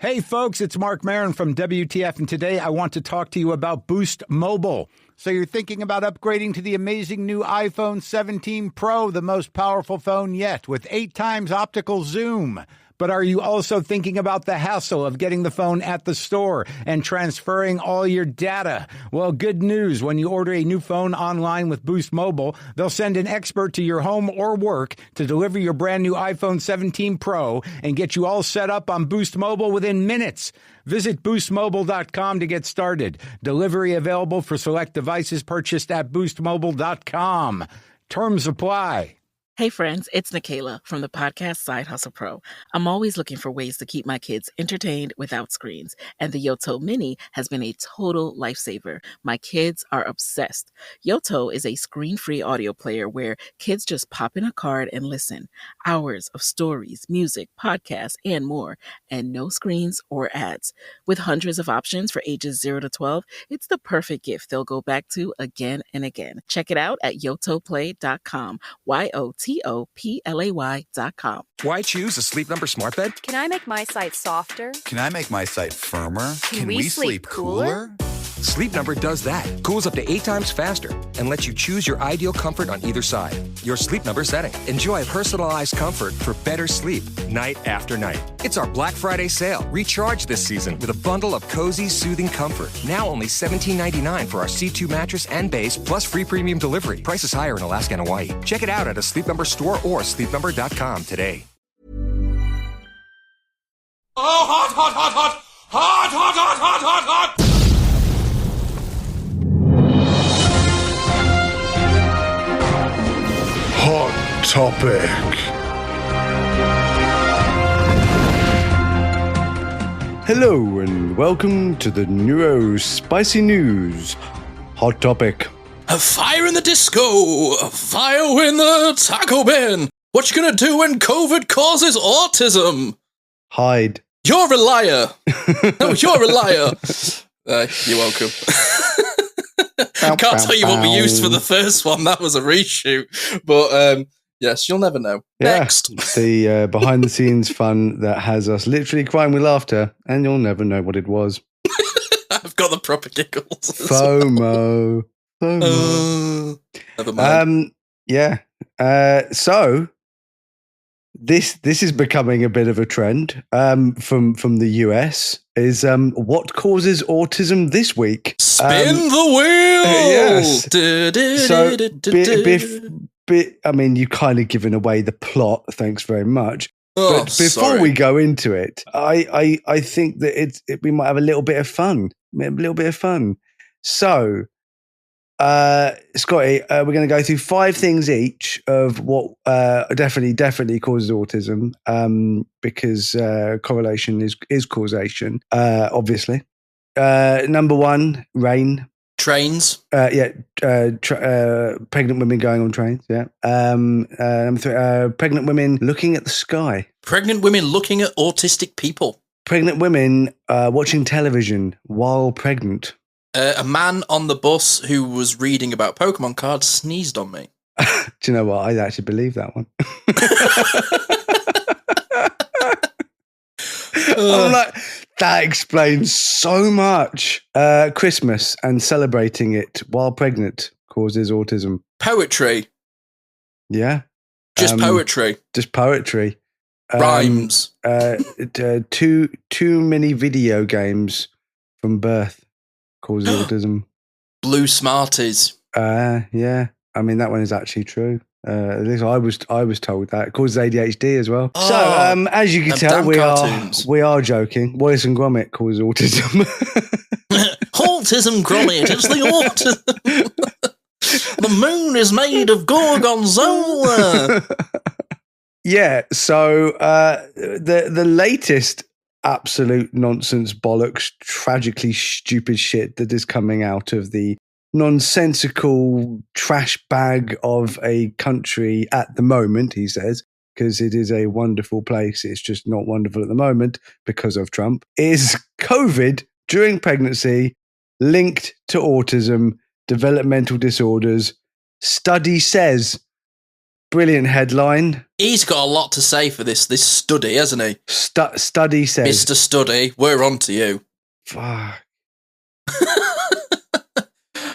Hey folks, it's Mark Maron from WTF, and today I want to talk to you about Boost Mobile. So you're thinking about upgrading to the amazing new iPhone 17 Pro, the most powerful phone yet, with 8 times optical zoom. But are you also thinking about the hassle of getting the phone at the store and transferring all your data? Well, good news. When you order a new phone online with Boost Mobile, they'll send an expert to your home or work to deliver your brand new iPhone 17 Pro and get you all set up on Boost Mobile within minutes. Visit boostmobile.com to get started. Delivery available for select devices purchased at boostmobile.com. Terms apply. Hey friends, it's Nikayla from the podcast Side Hustle Pro. I'm always looking for ways to keep my kids entertained without screens, and the Yoto Mini has been a total lifesaver. My kids are obsessed. Yoto is a screen-free audio player where kids just pop in a card and listen. Hours of stories, music, podcasts, and more, and no screens or ads. With hundreds of options for ages 0 to 12, it's the perfect gift they'll go back to again and again. Check it out at yotoplay.com. YOTOPLAY.com. Why choose a Sleep Number smart bed? Can I make my site softer? Can I make my site firmer? Can we sleep cooler? Sleep Number does that. Cools up to 8 times faster and lets you choose your ideal comfort on either side. Your Sleep Number setting. Enjoy personalized comfort for better sleep night after night. It's our Black Friday sale. Recharge this season with a bundle of cozy, soothing comfort. Now only $17.99 for our C2 mattress and base, plus free premium delivery. Prices higher in Alaska and Hawaii. Check it out at a Sleep Number store or sleepnumber.com today. Oh, hot, hot, hot, hot! Hot, hot, hot, hot, hot, hot! Hot topic. Hello and welcome to the Neuro Spicy News. Hot topic. A fire in the disco! A fire in the taco bin! What you gonna do when COVID causes autism? Hide. You're a liar! No, you're a liar! You're welcome. Can't tell you what we used for the first one. That was a reshoot. But, yes, you'll never know. Yeah, Next. the behind-the-scenes fun that has us literally crying with laughter, and you'll never know what it was. I've got the proper giggles. FOMO. FOMO. Never mind. Yeah. So this is becoming a bit of a trend from the US. Is what causes autism this week? Spin the wheel. Yes. So I mean, you've kind of given away the plot. Thanks very much. Oh, but before we go into it, I think that we might have a little bit of fun. So, Scotty, we're going to go through 5 things each of what definitely causes autism, because correlation is causation, obviously. Number 1, rain. Trains. Pregnant women going on trains. Yeah. Number 3, pregnant women looking at the sky. Pregnant women looking at autistic people. Pregnant women watching television while pregnant. A man on the bus who was reading about Pokemon cards sneezed on me. Do you know what? I actually believe that one. I'm like, that explains so much. Christmas and celebrating it while pregnant causes autism. Poetry. Yeah. Just poetry. Just poetry. Rhymes. Too many video games from birth causes autism. Blue Smarties. Yeah. I mean, that one is actually true. At least I was told that it causes ADHD as well. Oh, so, as you can tell, we cartoons. are joking. Wallace and Gromit causes autism. Autism, Gromit. It's the autism. The moon is made of gorgonzola. Yeah. So the latest absolute nonsense bollocks, tragically stupid shit that is coming out of the nonsensical trash bag of a country at the moment, he says, because it is a wonderful place. It's just not wonderful at the moment because of Trump, is COVID during pregnancy linked to autism, developmental disorders. Study says. brilliant headline. He's got a lot to say for this study, hasn't he? Study says... Mr. Study, we're on to you. Fuck.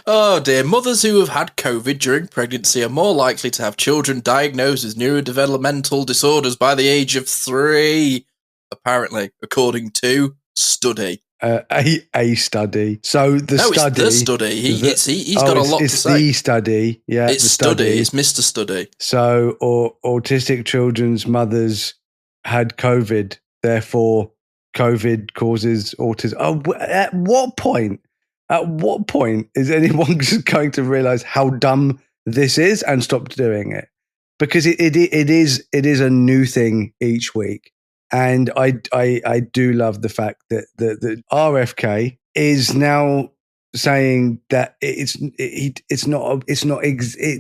Oh dear, mothers who have had COVID during pregnancy are more likely to have children diagnosed with neurodevelopmental disorders by the age of 3, apparently, according to study. A study. So it's the study. He's got a lot to say. It's the study. Yeah, it's study. It's Mr. Study. So, autistic children's mothers had COVID, therefore COVID causes autism. Oh, at what point? At what point is anyone just going to realize how dumb this is and stop doing it? Because it is a new thing each week, and I do love the fact that the RFK is now saying that it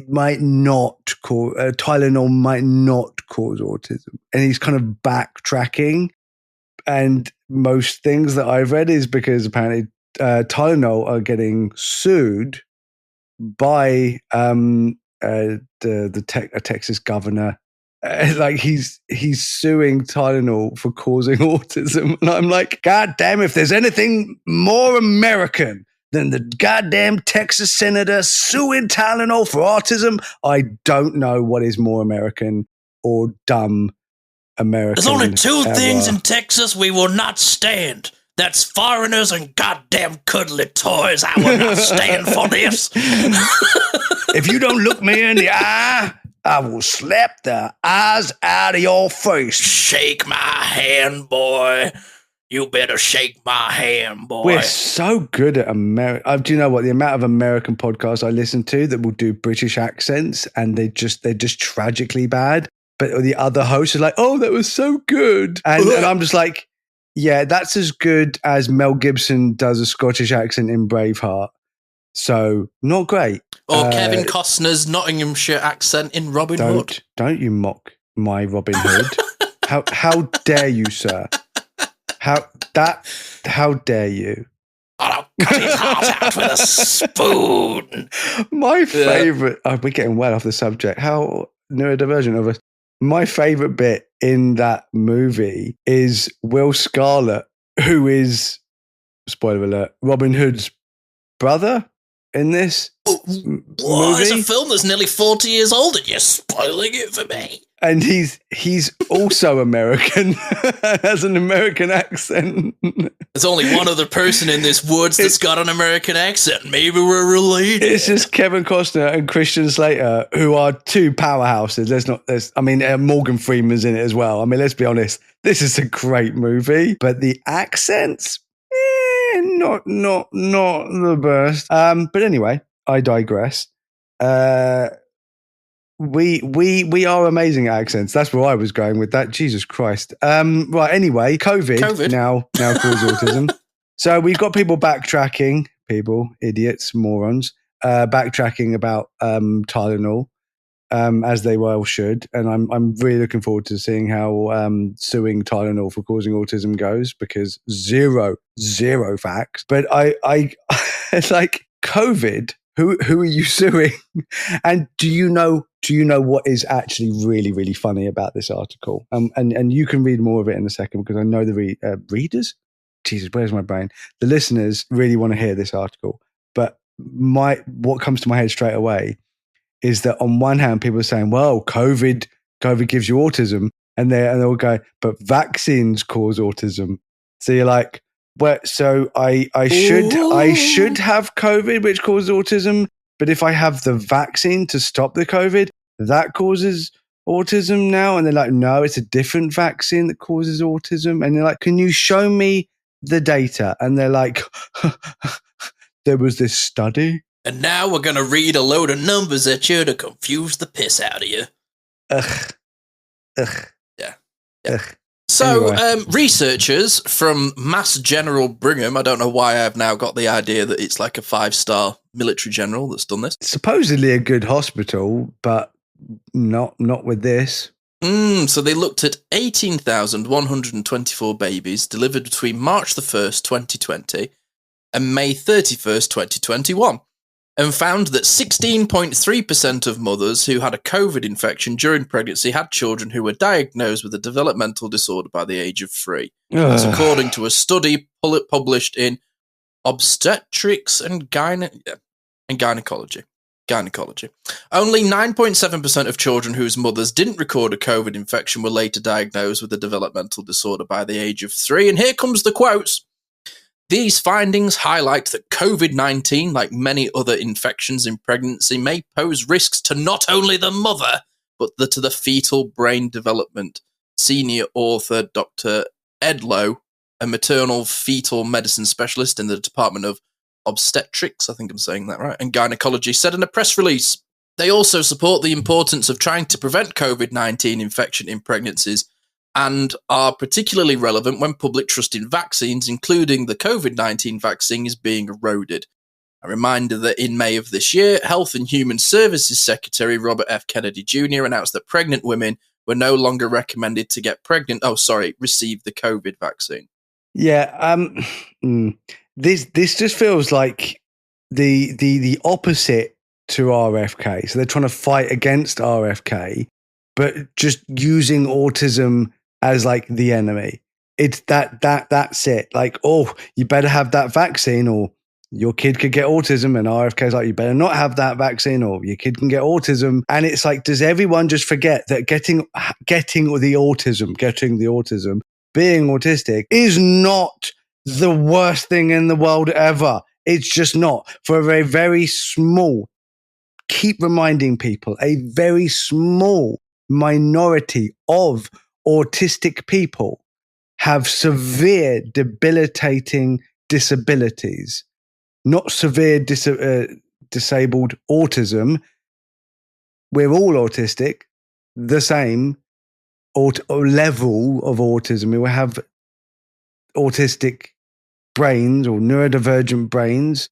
might not cause Tylenol might not cause autism, and he's kind of backtracking. And most things that I've read is because apparently Tylenol are getting sued by a Texas governor. Like he's suing Tylenol for causing autism, and I'm like, God damn! If there's anything more American than the goddamn Texas senator suing Tylenol for autism, I don't know what is more American or dumb American. There's only two things in Texas we will not stand. That's foreigners and goddamn cuddly toys. I will not stand for this. If you don't look me in the eye, I will slap the eyes out of your face. Shake my hand, boy. You better shake my hand, boy. We're so good at America. Do you know what? The amount of American podcasts I listen to that will do British accents and they're just tragically bad. But the other hosts are like, oh, that was so good. And I'm just like, yeah, that's as good as Mel Gibson does a Scottish accent in Braveheart. So, not great. Or Kevin Costner's Nottinghamshire accent in Robin Hood. Don't you mock my Robin Hood. How dare you, sir? How dare you? I'll cut his heart out with a spoon. My favourite... Oh, we're getting well off the subject. How neurodivergent of us. My favourite bit in that movie is Will Scarlet, who is, spoiler alert, Robin Hood's brother in this movie. It's a film that's nearly 40 years old and you're spoiling it for me. And he's also American, has an American accent. There's only one other person in this woods that's got an American accent. Maybe we're related. It's just Kevin Costner and Christian Slater, who are two powerhouses. Morgan Freeman's in it as well. I mean, let's be honest. This is a great movie, but the accents, not the best. But anyway, I digress. We are amazing at accents. That's where I was going with that. Jesus Christ. Right. Anyway, COVID. now causes autism. So we've got people backtracking. People, idiots, morons, backtracking about Tylenol, as they well should. And I'm really looking forward to seeing how suing Tylenol for causing autism goes, because zero facts. But I it's like COVID. Who are you suing? And do you know what is actually really, really funny about this article? And you can read more of it in a second, because I know the readers. Jesus, where's my brain? The listeners really want to hear this article. But what comes to my head straight away is that on one hand, people are saying, well, COVID gives you autism. And they'll go, but vaccines cause autism. So you're like, well, so I should have COVID, which causes autism. But if I have the vaccine to stop the COVID, that causes autism now. And they're like, no, it's a different vaccine that causes autism. And they're like, can you show me the data? And they're like, there was this study. And now we're going to read a load of numbers at you to confuse the piss out of you. Ugh. Yeah. Ugh. So, Anyway. Researchers from Mass General Brigham, I don't know why I've now got the idea that it's like a 5-star military general that's done this. Supposedly a good hospital, but not with this. So they looked at 18,124 babies delivered between March the 1st, 2020 and May 31st, 2021. and found that 16.3% of mothers who had a COVID infection during pregnancy had children who were diagnosed with a developmental disorder by the age of 3. That's according to a study published in Obstetrics and Gynecology. Only 9.7% of children whose mothers didn't record a COVID infection were later diagnosed with a developmental disorder by the age of 3. And here comes the quotes. These findings highlight that COVID-19, like many other infections in pregnancy, may pose risks to not only the mother, but to the fetal brain development. Senior author Dr. Ed Lowe, a maternal fetal medicine specialist in the Department of Obstetrics, I think I'm saying that right, and Gynecology, said in a press release. They also support the importance of trying to prevent COVID-19 infection in pregnancies and are particularly relevant when public trust in vaccines, including the COVID-19 vaccine, is being eroded. A reminder that in May of this year, Health and Human Services Secretary Robert F. Kennedy Jr. announced that pregnant women were no longer recommended to receive the COVID vaccine. Yeah, this just feels like the opposite to RFK. So they're trying to fight against RFK, but just using autism as like the enemy. It's that's it. Like, oh, you better have that vaccine or your kid could get autism, and RFK's like, you better not have that vaccine or your kid can get autism. And it's like, does everyone just forget that getting the autism, being autistic is not the worst thing in the world ever. It's just not. For a very small, keep reminding people, a very small minority of autistic people have severe debilitating disabilities, not severe disabled autism. We're all autistic, the same level of autism. We have autistic brains or neurodivergent brains.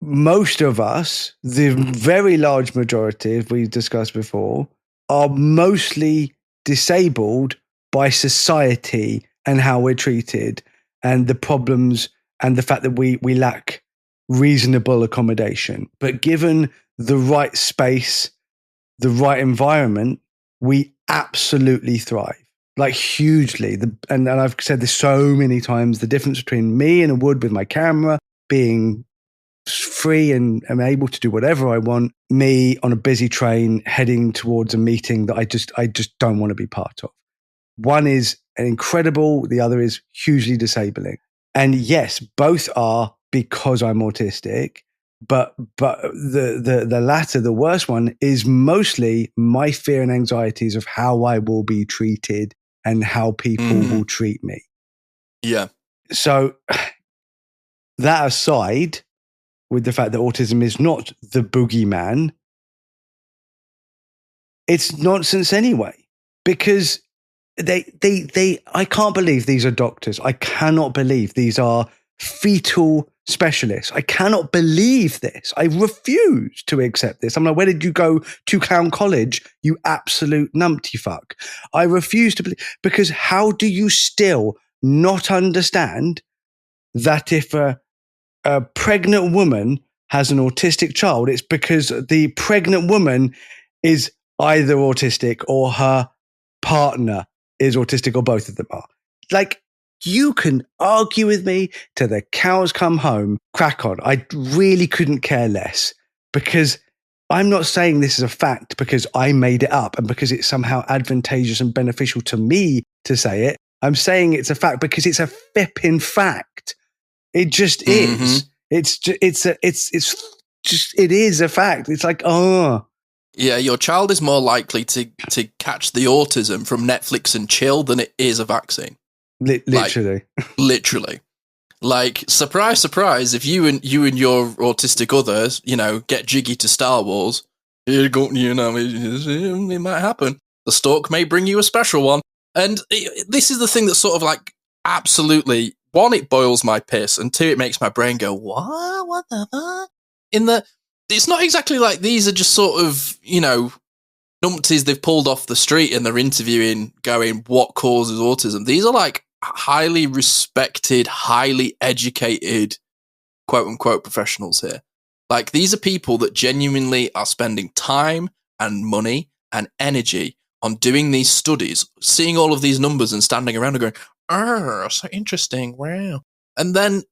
Most of us, the very large majority, as we discussed before, are mostly disabled by society and how we're treated and the problems and the fact that we lack reasonable accommodation. But given the right space, the right environment, we absolutely thrive. Like hugely. And I've said this so many times, the difference between me in a wood with my camera, being free and am able to do whatever I want, me on a busy train heading towards a meeting that I just don't want to be part of. One is incredible, the other is hugely disabling. And yes, both are because I'm autistic, but the latter, the worst one, is mostly my fear and anxieties of how I will be treated and how people will treat me. Yeah. So that aside, with the fact that autism is not the boogeyman, it's nonsense anyway, because I can't believe these are doctors. I cannot believe these are fetal specialists. I cannot believe this. I refuse to accept this. I'm like, where did you go to Clown College, you absolute numpty fuck? I refuse to believe, because how do you still not understand that if a pregnant woman has an autistic child, it's because the pregnant woman is either autistic or her partner is autistic, or both of them are. Like, you can argue with me till the cows come home, crack on. I really couldn't care less, because I'm not saying this is a fact because I made it up and because it's somehow advantageous and beneficial to me to say it. I'm saying it's a fact because it's a flipping fact. It just is. It is a fact. It's like, oh. Yeah, your child is more likely to catch the autism from Netflix and chill than it is a vaccine. Literally. Literally. Like, surprise, surprise, if you and your autistic others, get jiggy to Star Wars, it might happen. The stork may bring you a special one. And this is the thing that's sort of like, absolutely, one, it boils my piss, and two, it makes my brain go, what? What the fuck? It's not exactly like these are just sort of, numpties they've pulled off the street and they're interviewing, going, what causes autism? These are like highly respected, highly educated, quote unquote, professionals here. Like, these are people that genuinely are spending time and money and energy on doing these studies, seeing all of these numbers and standing around and going, oh, so interesting, wow. And then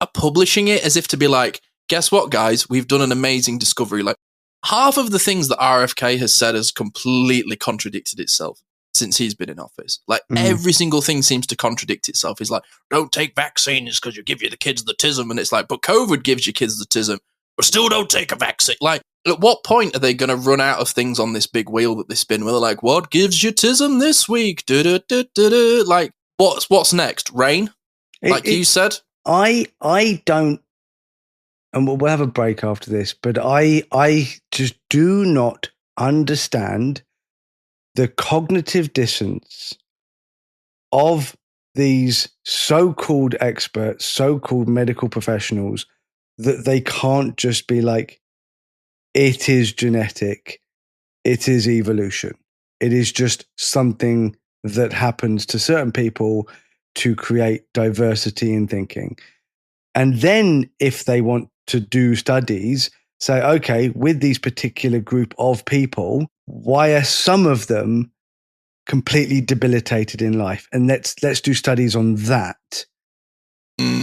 are publishing it as if to be like, guess what, guys? We've done an amazing discovery. Like, half of the things that RFK has said has completely contradicted itself since he's been in office. Like, every single thing seems to contradict itself. He's like, don't take vaccines because you give the kids the tism. And it's like, but COVID gives your kids the tism, but still don't take a vaccine. Like, at what point are they going to run out of things on this big wheel that they spin where they're like, what gives you tism this week? Like, what's next? Rain? Like you said? I don't, and we'll have a break after this, but I just do not understand the cognitive dissonance of these so-called experts, so-called medical professionals, that they can't just be like, it is genetic, it is evolution. It is just something that happens to certain people to create diversity in thinking. And then if they want to do studies, say, okay, with these particular group of people, why are some of them completely debilitated in life? And let's do studies on that.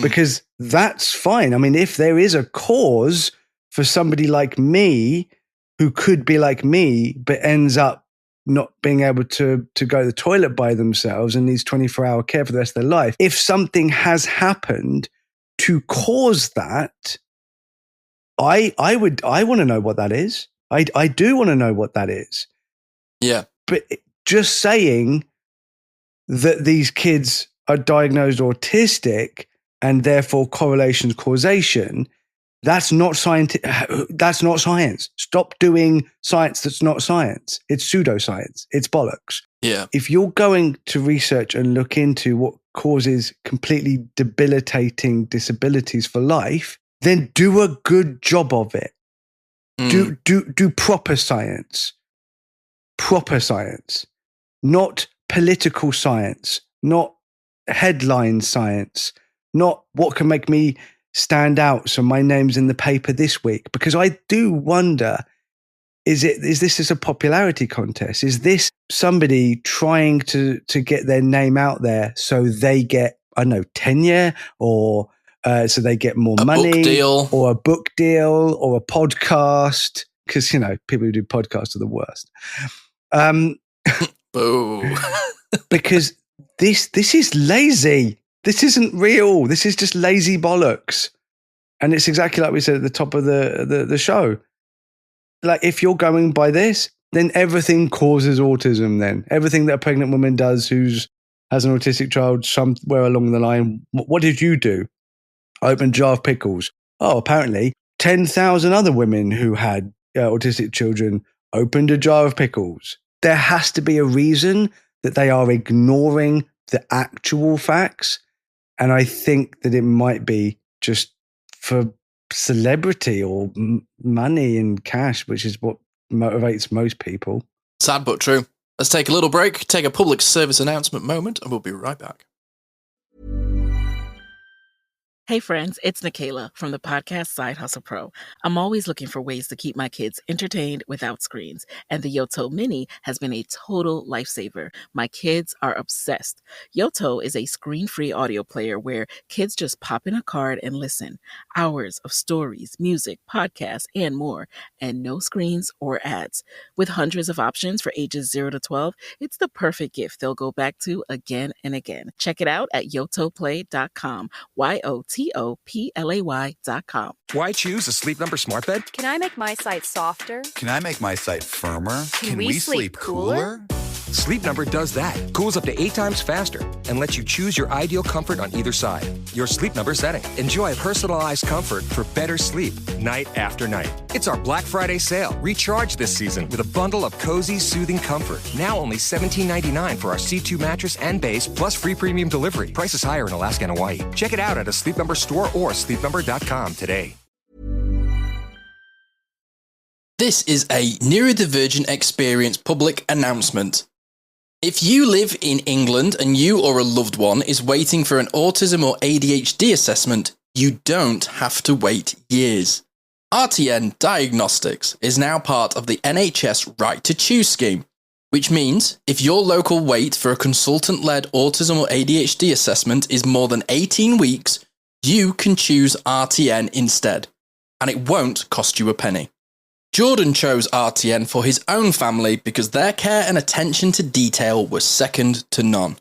Because that's fine. I mean, if there is a cause for somebody like me who could be like me, but ends up not being able to go to the toilet by themselves and needs 24-hour care for the rest of their life. If something has happened to cause that, I want to know what that is. I do want to know what that is. Yeah. But just saying that these kids are diagnosed autistic and therefore correlations, causation, that's not science. That's not science. Stop doing science that's not science. It's pseudoscience. It's bollocks. Yeah. If you're going to research and look into what causes completely debilitating disabilities for life, then do a good job of it. Do proper science. Proper science. Not political science. Not headline science. Not what can make me stand out so my name's in the paper this week. Because I do wonder, is this a popularity contest? Is this somebody trying to get their name out there so they get, I don't know, tenure, or so they get more money, book deal, or a book deal, or a podcast? Because, you know, people who do podcasts are the worst. Boo. Because this is lazy. This isn't real. This is just lazy bollocks. And it's exactly like we said at the top of the show. Like, if you're going by this, then everything causes autism then. Everything that a pregnant woman does who has an autistic child somewhere along the line, what did you do? Open a jar of pickles. Oh, apparently 10,000 other women who had autistic children opened a jar of pickles. There has to be a reason that they are ignoring the actual facts. And I think that it might be just for celebrity or money and cash, which is what motivates most people. Sad but true. Let's take a little break, take a public service announcement moment, and we'll be right back. Hey friends, it's Nikayla from the podcast Side Hustle Pro. I'm always looking for ways to keep my kids entertained without screens, and the Yoto Mini has been a total lifesaver. My kids are obsessed. Yoto is a screen-free audio player where kids just pop in a card and listen. Hours of stories, music, podcasts, and more, and no screens or ads. With hundreds of options for ages 0 to 12, it's the perfect gift they'll go back to again and again. Check it out at yotoplay.com. YOTOPLAY.com. Why choose a Sleep Number smart bed? Can I make my site softer? Can I make my site firmer? Can we sleep cooler? Sleep Number does that. Cools up to 8 times faster and lets you choose your ideal comfort on either side. Your Sleep Number setting. Enjoy personalized comfort for better sleep night after night. It's our Black Friday sale. Recharge this season with a bundle of cozy, soothing comfort. Now only $17.99 for our C2 mattress and base, plus free premium delivery. Prices higher in Alaska and Hawaii. Check it out at a Sleep Number store or sleepnumber.com today. This is a Neurodivergent Experience public announcement. If you live in England and you or a loved one is waiting for an autism or ADHD assessment, you don't have to wait years. RTN Diagnostics is now part of the NHS Right to Choose scheme, which means if your local wait for a consultant-led autism or ADHD assessment is more than 18 weeks, you can choose RTN instead, and it won't cost you a penny. Jordan chose RTN for his own family because their care and attention to detail was second to none.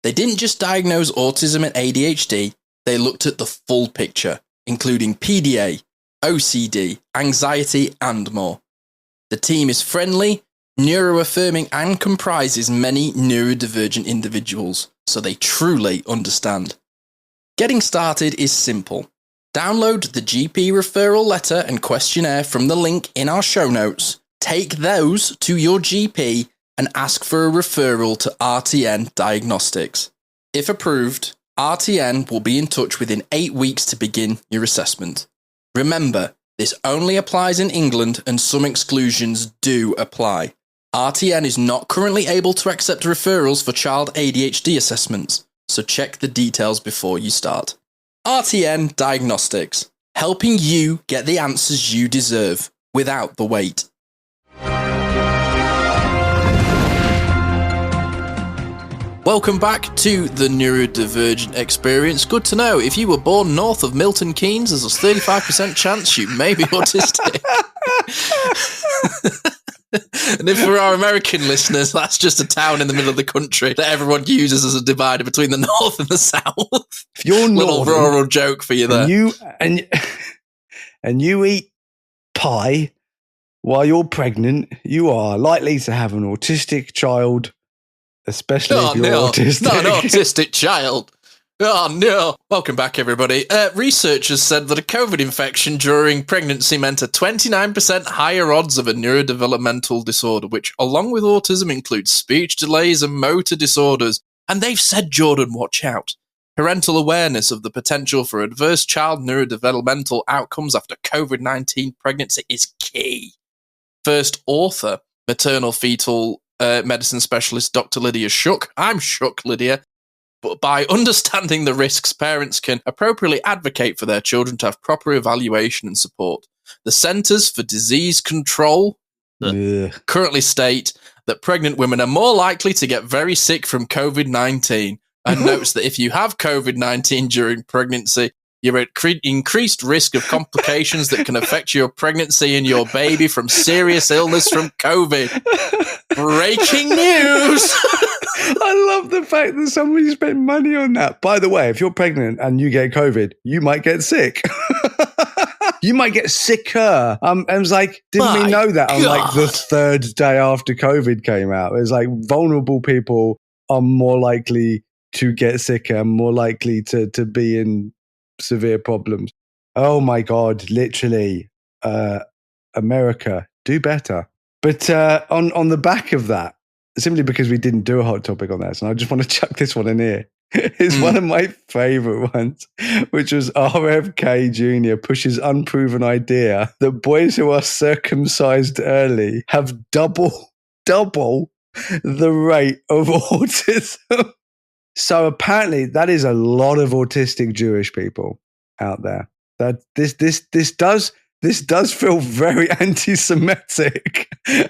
They didn't just diagnose autism and ADHD, they looked at the full picture, including PDA, OCD, anxiety, and more. The team is friendly, neuroaffirming, and comprises many neurodivergent individuals, so they truly understand. Getting started is simple. Download the GP referral letter and questionnaire from the link in our show notes, take those to your GP, and ask for a referral to RTN Diagnostics. If approved, RTN will be in touch within 8 weeks to begin your assessment. Remember, this only applies in England and some exclusions do apply. RTN is not currently able to accept referrals for child ADHD assessments, so check the details before you start. RTN Diagnostics, helping you get the answers you deserve without the wait. Welcome back to the Neurodivergent Experience. Good to know, if you were born north of Milton Keynes, there's a 35% chance you may be autistic. And if for our American listeners, that's just a town in the middle of the country that everyone uses as a divider between the north and the south. If you're little rural joke for you there. And you eat pie while you're pregnant, you are likely to have an autistic child, especially if you're autistic. Not an autistic child. Oh, no. Welcome back, everybody. Researchers said that a COVID infection during pregnancy meant a 29% higher odds of a neurodevelopmental disorder, which, along with autism, includes speech delays and motor disorders. And they've said, Jordan, watch out. Parental awareness of the potential for adverse child neurodevelopmental outcomes after COVID-19 pregnancy is key. First author, maternal fetal medicine specialist Dr. Lydia Shook. I'm shook, Lydia. But by understanding the risks, parents can appropriately advocate for their children to have proper evaluation and support. The Centers for Disease Control currently state that pregnant women are more likely to get very sick from COVID-19 and notes that if you have COVID-19 during pregnancy, you're at increased risk of complications that can affect your pregnancy and your baby from serious illness from COVID. Breaking news! I love the fact that somebody spent money on that. By the way, if you're pregnant and you get COVID, you might get sick. You might get sicker. I was like, didn't we know that on like the third day after COVID came out? It was like vulnerable people are more likely to get sicker, more likely to be in severe problems. Oh my God, literally, America, do better. But on the back of that, simply because we didn't do a hot topic on this, and I just want to chuck this one in here. It's one of my favorite ones, which was RFK Jr. pushes unproven idea that boys who are circumcised early have double the rate of autism. So apparently that is a lot of autistic Jewish people out there. That this does feel very anti-Semitic,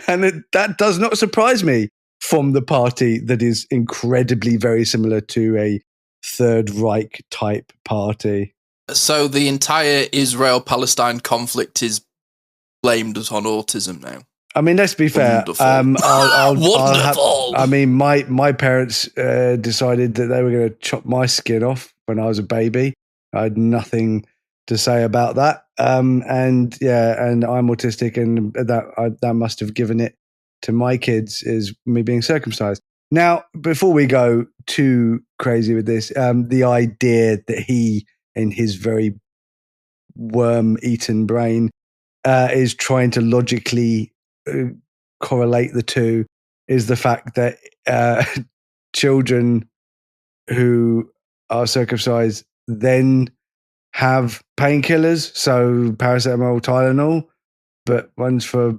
and that does not surprise me from the party that is incredibly very similar to a Third Reich type party. So the entire Israel-Palestine conflict is blamed on autism now. I mean, let's be fair. Wonderful. My parents decided that they were going to chop my skin off when I was a baby. I had nothing to say about that. And I'm autistic, and that must have given it to my kids is me being circumcised. Now, before we go too crazy with this, the idea that he, in his very worm-eaten brain, is trying to logically correlate the two is the fact that children who are circumcised then have painkillers, so paracetamol, Tylenol, but one's for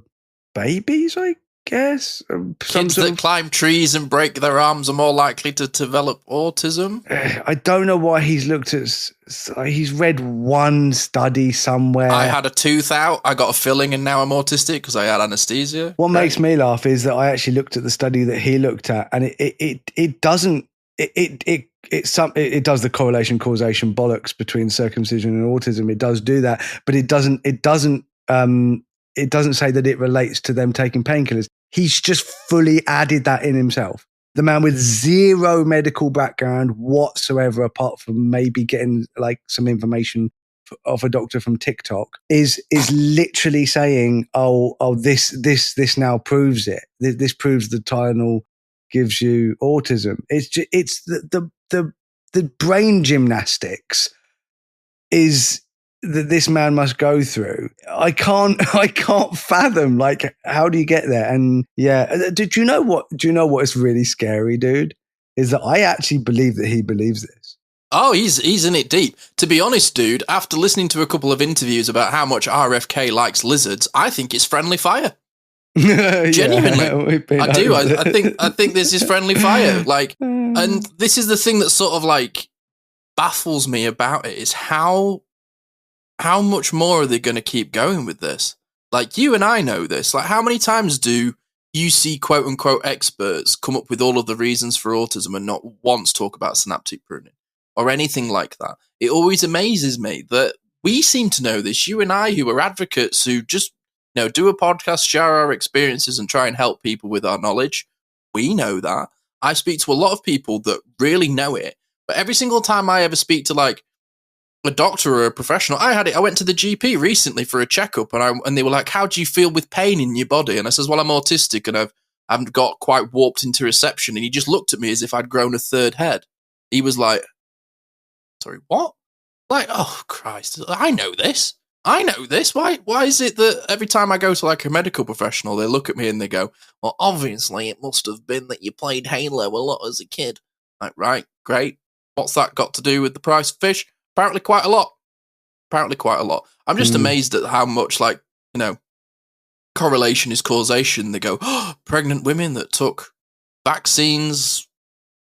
babies, I guess. Kids that climb trees and break their arms are more likely to develop autism. I don't know why he's looked at. He's read one study somewhere. I had a tooth out. I got a filling, and now I'm autistic because I had anesthesia. What makes me laugh is that I actually looked at the study that he looked at, and it doesn't. It does the correlation causation bollocks between circumcision and autism. It does do that, but it doesn't say that it relates to them taking painkillers. He's just fully added that in himself. The man with zero medical background whatsoever, apart from maybe getting like some information of a doctor from TikTok, is literally saying, this now proves it. This proves the Tylenol gives you autism. It's the brain gymnastics is that this man must go through. I can't fathom, like, how do you get there? And yeah, do you know what is really scary, dude? Is that I actually believe that he believes this. Oh, he's in it deep. To be honest, dude, after listening to a couple of interviews about how much RFK likes lizards, I think it's friendly fire. Genuinely, I do. I think this is friendly fire. Like, and this is the thing that sort of like baffles me about it is how much more are they going to keep going with this? Like, you and I know this. Like, how many times do you see quote unquote experts come up with all of the reasons for autism and not once talk about synaptic pruning or anything like that? It always amazes me that we seem to know this. You and I, who are advocates, who just do a podcast, share our experiences and try and help people with our knowledge. We know that. I speak to a lot of people that really know it. But every single time I ever speak to like a doctor or a professional, I went to the GP recently for a checkup and they were like, how do you feel with pain in your body? And I says, well, I'm autistic and I've got quite warped interoception. And he just looked at me as if I'd grown a third head. He was like, sorry, what? Like, oh, Christ, I know this. Why is it that every time I go to like a medical professional, they look at me and they go, well, obviously it must have been that you played Halo a lot as a kid. Like, right, great. What's that got to do with the price of fish? Apparently quite a lot. I'm just amazed at how much like, correlation is causation. They go, oh, pregnant women that took vaccines,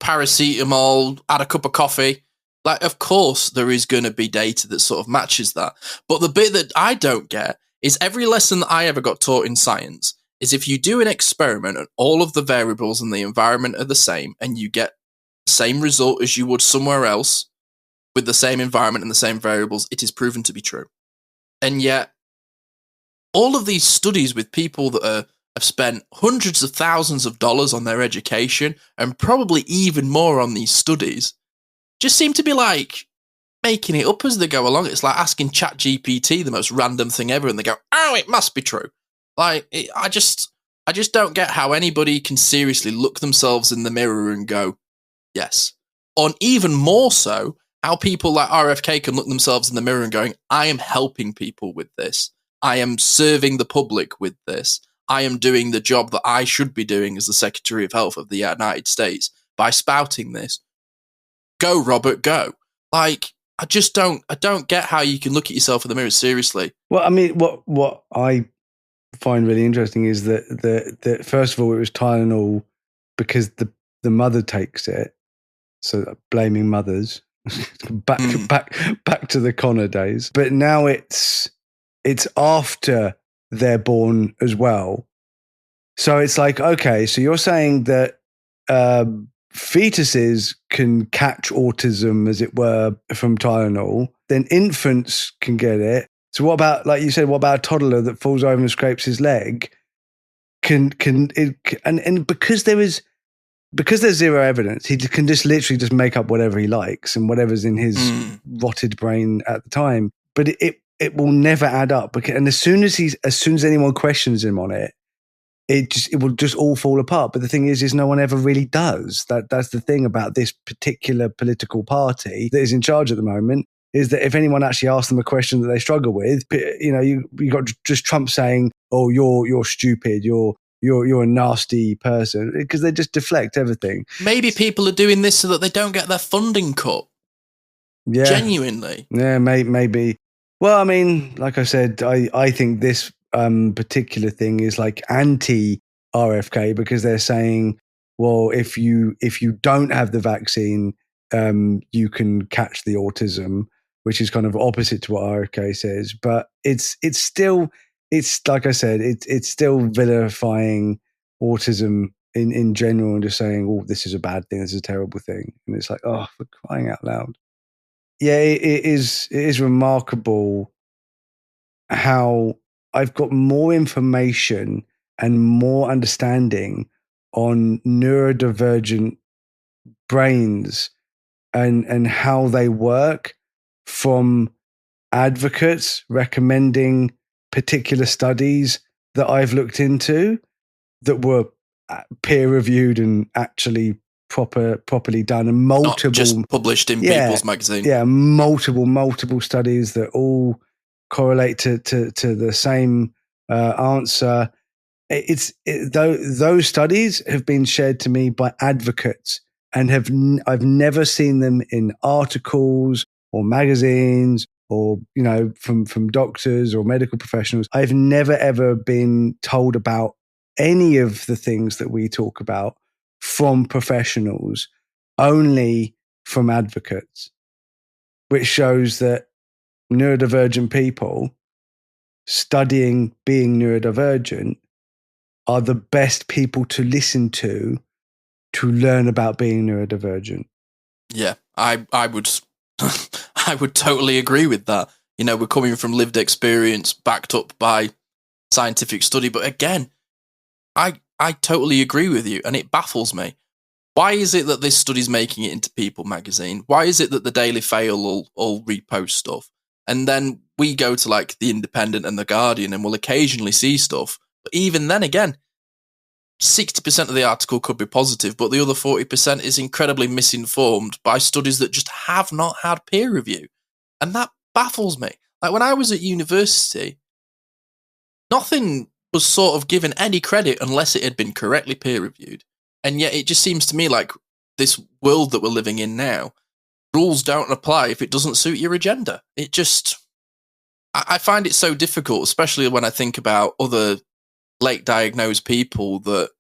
paracetamol, had a cup of coffee. Like, of course, there is going to be data that sort of matches that. But the bit that I don't get is every lesson that I ever got taught in science is if you do an experiment and all of the variables in the environment are the same and you get the same result as you would somewhere else with the same environment and the same variables, it is proven to be true. And yet, all of these studies with people that have spent hundreds of thousands of dollars on their education and probably even more on these studies just seem to be like making it up as they go along. It's like asking ChatGPT the most random thing ever, and they go, "Oh, it must be true." Like, I just don't get how anybody can seriously look themselves in the mirror and go, "Yes." Or even more so, how people like RFK can look themselves in the mirror and going, "I am helping people with this. I am serving the public with this. I am doing the job that I should be doing as the Secretary of Health of the United States by spouting this." Go, Robert, go. Like, I don't get how you can look at yourself in the mirror seriously. Well, I mean, what I find really interesting is that first of all, it was Tylenol because the mother takes it. So blaming mothers back to the Connor days. But now it's after they're born as well. So it's like, okay, so you're saying that fetuses can catch autism, as it were, from Tylenol, then infants can get it. So what about, like you said, what about a toddler that falls over and scrapes his leg? And because there's zero evidence, he can just literally just make up whatever he likes and whatever's in his rotted brain at the time. But it will never add up. And as soon as anyone questions him on it, it will just all fall apart. But the thing is no one ever really does. That's the thing about this particular political party that is in charge at the moment, is that if anyone actually asks them a question that they struggle with, you got just Trump saying, "Oh, you're stupid, you're a nasty person," because they just deflect everything. Maybe people are doing this so that they don't get their funding cut. Yeah, genuinely. Yeah, maybe. Well, I mean, like I said, I think this particular thing is like anti RFK because they're saying, well, if you don't have the vaccine, you can catch the autism, which is kind of opposite to what RFK says. But it's still, it's like I said, it's still vilifying autism in general and just saying, oh, this is a bad thing, this is a terrible thing. And it's like, oh, for crying out loud. Yeah, it is remarkable how I've got more information and more understanding on neurodivergent brains and how they work from advocates recommending particular studies that I've looked into that were peer reviewed and actually properly done, and multiple, not just published in People's Magazine. Yeah, multiple studies that all correlate to the same answer. Those studies have been shared to me by advocates, and I've never seen them in articles or magazines or from doctors or medical professionals. I've never ever been told about any of the things that we talk about from professionals, only from advocates, which shows that neurodivergent people studying being neurodivergent are the best people to listen to learn about being neurodivergent. Yeah, I would I would totally agree with that. We're coming from lived experience backed up by scientific study, but again, I totally agree with you, and it baffles me. Why is it that this study's making it into People magazine? Why is it that the Daily Fail will repost stuff? And then we go to like the Independent and the Guardian and we'll occasionally see stuff. But even then again, 60% of the article could be positive, but the other 40% is incredibly misinformed by studies that just have not had peer review. And that baffles me. Like when I was at university, nothing was sort of given any credit unless it had been correctly peer reviewed. And yet it just seems to me like this world that we're living in now, rules don't apply if it doesn't suit your agenda. It just, I find it so difficult, especially when I think about other late diagnosed people that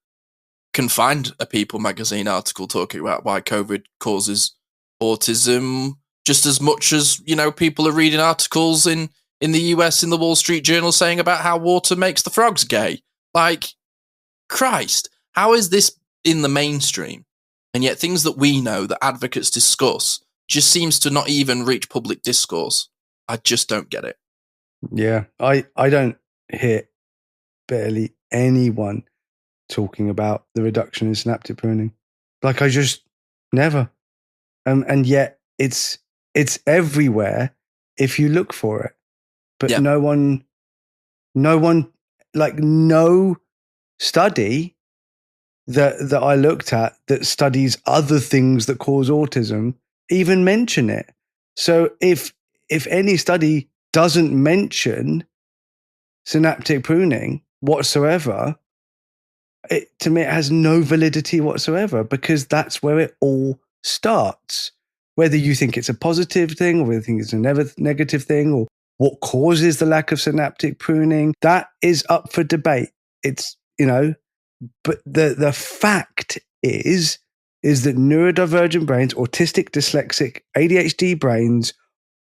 can find a People magazine article talking about why COVID causes autism just as much as, people are reading articles in the US in the Wall Street Journal saying about how water makes the frogs gay. Like, Christ, how is this in the mainstream? And yet things that we know, that advocates discuss, just seems to not even reach public discourse. I just don't get it. Yeah, I don't hear barely anyone talking about the reduction in synaptic pruning. Like I just never. And yet it's everywhere if you look for it. But yeah. no one, like no study that I looked at that studies other things that cause autism even mention it. So if any study doesn't mention synaptic pruning whatsoever, to me it has no validity whatsoever, because that's where it all starts. Whether you think it's a positive thing or whether you think it's a negative thing, or what causes the lack of synaptic pruning, that is up for debate. It's, but the fact is that neurodivergent brains, autistic, dyslexic, ADHD brains,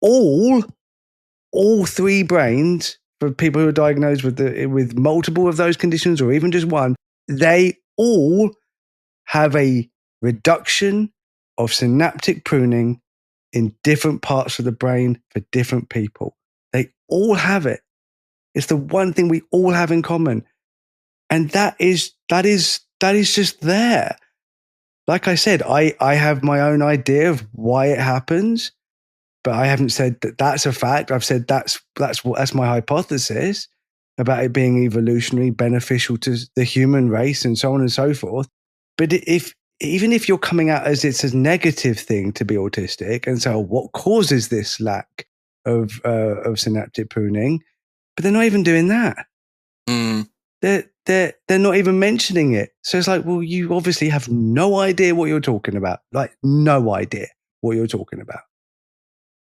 all three brains for people who are diagnosed with multiple of those conditions or even just one, they all have a reduction of synaptic pruning in different parts of the brain for different people. They all have it. It's the one thing we all have in common. And that is just there. Like I said, I have my own idea of why it happens, but I haven't said that that's a fact. I've said that's my hypothesis about it being evolutionary, beneficial to the human race, and so on and so forth. But even if you're coming out as it's a negative thing to be autistic, and so what causes this lack of synaptic pruning? But they're not even doing that. Mm. They're not even mentioning it. So it's like, well, you obviously have no idea what you're talking about. Like, no idea what you're talking about.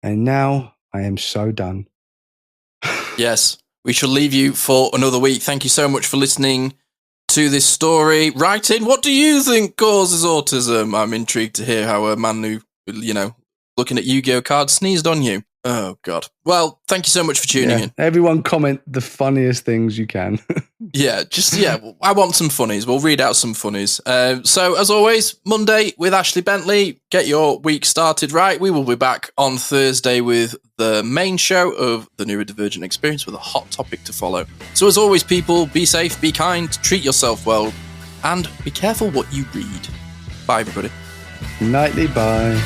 And now I am so done. Yes, we shall leave you for another week. Thank you so much for listening to this story. Write in, what do you think causes autism? I'm intrigued to hear how a man who, looking at Yu-Gi-Oh cards sneezed on you. Oh, God. Well, thank you so much for tuning in. Everyone comment the funniest things you can. I want some funnies. We'll read out some funnies. So, as always, Monday with Ashley Bentley. Get your week started right. We will be back on Thursday with the main show of the Neurodivergent Experience with a hot topic to follow. So, as always, people, be safe, be kind, treat yourself well, and be careful what you read. Bye, everybody. Nightly bye.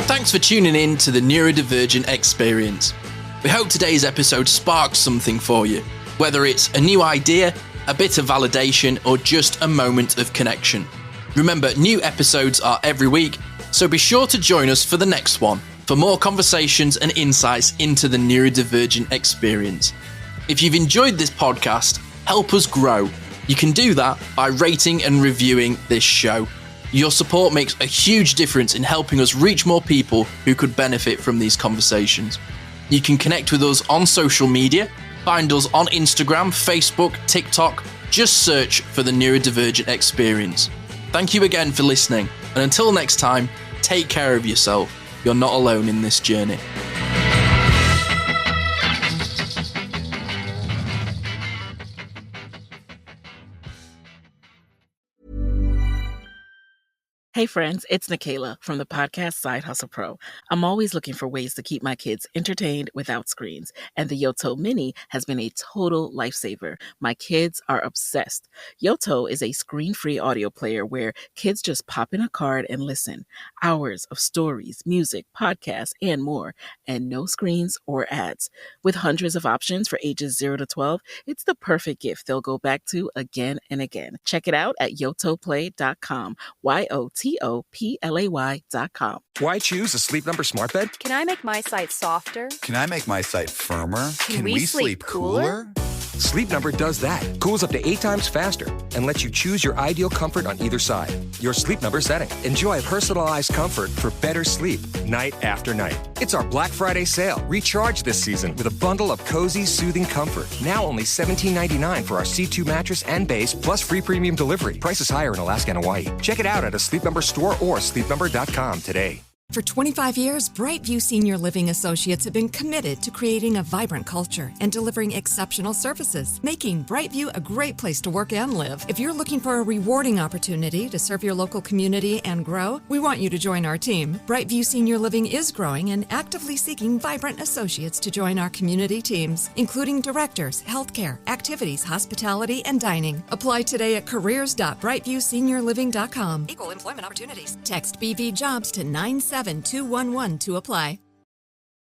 Thanks for tuning in to the Neurodivergent Experience. We hope today's episode sparked something for you, whether it's a new idea, a bit of validation, or just a moment of connection. Remember, new episodes are every week, so be sure to join us for the next one for more conversations and insights into the neurodivergent experience. If you've enjoyed this podcast, help us grow. You can do that by rating and reviewing this show. Your support makes a huge difference in helping us reach more people who could benefit from these conversations. You can connect with us on social media. Find us on Instagram, Facebook, TikTok. Just search for the Neurodivergent Experience. Thank you again for listening. And until next time, take care of yourself. You're not alone in this journey. Hey friends, it's Nikayla from the podcast Side Hustle Pro. I'm always looking for ways to keep my kids entertained without screens, and the Yoto Mini has been a total lifesaver. My kids are obsessed. Yoto is a screen-free audio player where kids just pop in a card and listen. Hours of stories, music, podcasts, and more, and no screens or ads. With hundreds of options for ages 0 to 12, it's the perfect gift they'll go back to again and again. Check it out at yotoplay.com. YOTOPLAY.com. Why choose a Sleep Number smart bed? Can I make my site softer? Can I make my site firmer? Can we sleep cooler? Sleep Number does that. Cools up to 8 times faster and lets you choose your ideal comfort on either side. Your Sleep Number setting. Enjoy personalized comfort for better sleep night after night. It's our Black Friday sale. Recharge this season with a bundle of cozy, soothing comfort. Now only $17.99 for our C2 mattress and base, plus free premium delivery. Prices higher in Alaska and Hawaii. Check it out at a Sleep Number store or sleepnumber.com today. For 25 years, Brightview Senior Living Associates have been committed to creating a vibrant culture and delivering exceptional services, making Brightview a great place to work and live. If you're looking for a rewarding opportunity to serve your local community and grow, we want you to join our team. Brightview Senior Living is growing and actively seeking vibrant associates to join our community teams, including directors, healthcare, activities, hospitality, and dining. Apply today at careers.brightviewseniorliving.com. Equal employment opportunities. Text BV Jobs to 97211 to apply.